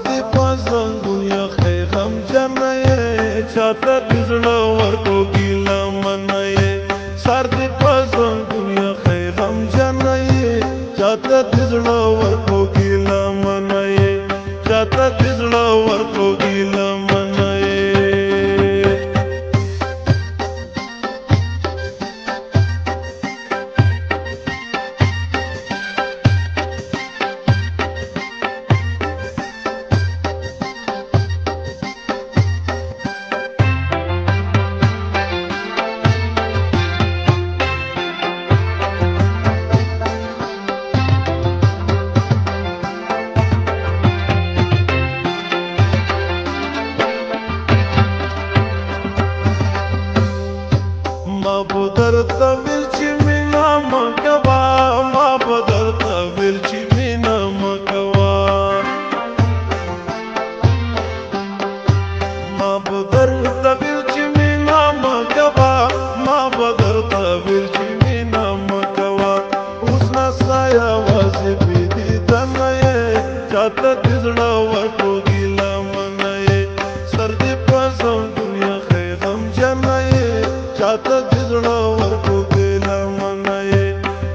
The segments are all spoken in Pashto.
دې پازن دنیا خیغم جنې چاته دزړه ورکو ګیلا منې سر دې پازن دنیا خیغم جنې چاته دزړه ورکو ګیلا منې چاته دزړه ورکو ګیلا ما بدر تاویل چې مینا مکوا ما بدر تاویل چې مینا مکوا ما بدر تاویل چې مینا مکوا ما بدر تاویل چې مینا مکوا اوس نا سایا واسه بيدی دنه چاته دزړه ورکو ګیلا منه سر دې پاسم دنیا خیغم جنې چاته دزړه ورکو ګیلا منه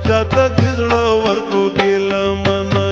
چاته دزړه ورکو ګیلا منه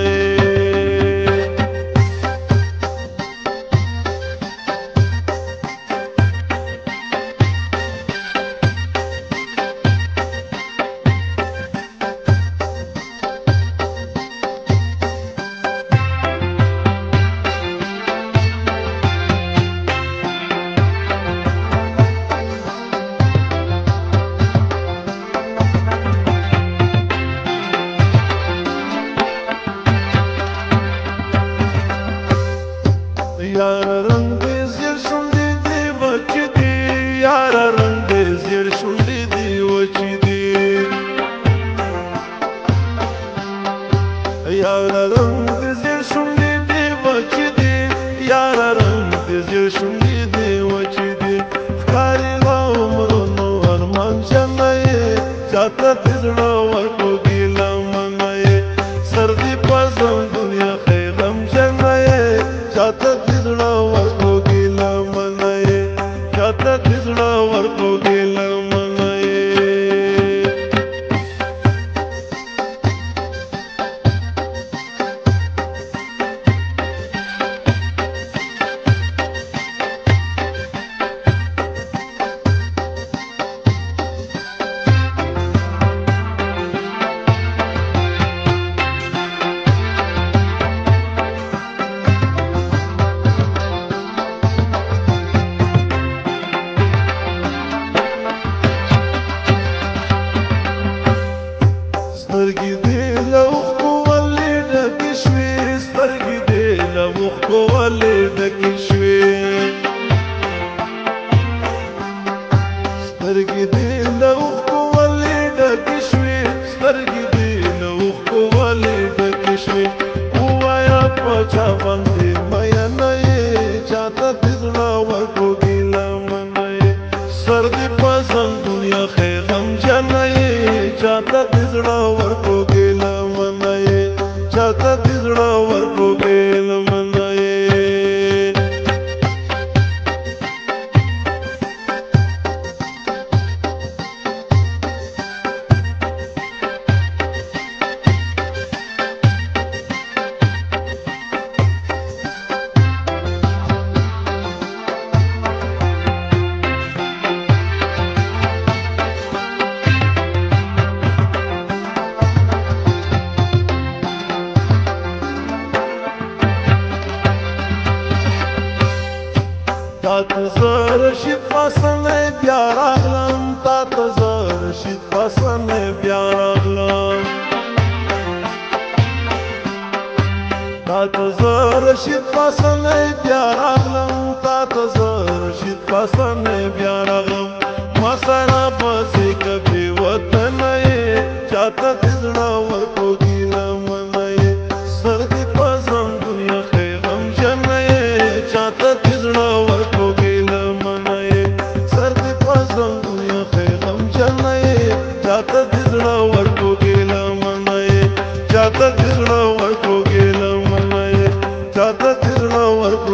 یار رنگ دې زیر شونډې دې وچ دي یار رنگ دې زیر شونډې دې وچ دي یار رنگ دې زیر شونډې دې وچ دي یار رنگ دې زیر شونډې دې وچ دي ښکاري عمرونو ارمان جنې چاته دزړه ورکو ګیلا منې سر دې پازم دنیا خیغم جنې چاته دزړه ورکو ګیلا منې چاته دزړه ورکو ګیلا منې سترګې دې له اوښکو ولې ډکې شوې سترګې دې له اوښکو ولې ډکې شوې سترګې دې له اوښکو ولې ډکې شوې سترګې دې له اوښکو ولې ډکې شوې ووایه په چا باندې مینه یې چاته دزړه ورکو ګیلا منې سر دې پازم دنیا خیغم جنې چاته دزړه ورکو ګیلا منې چاته دزړه ورکو ګیلا منې تاته زه رشید پسنې بیا راغلم تاته زه رشید پسنې بیا راغلم تاته زه رشید پسنې بیا راغلم تاته زه رشید پسنې بیا راغلم ما سره پسې کبي وطن یې چاته دزړه ورکو ګیلا منې سر دې پازم دنیا خیغم جنې چاته دزړه ورکو ګیلا منې سر دې پازم دنیا خیغم جنې چاته دزړه ورکو ګیلا منې چاته دزړه ورکو ګیلا منې چاته دزړه ورکړو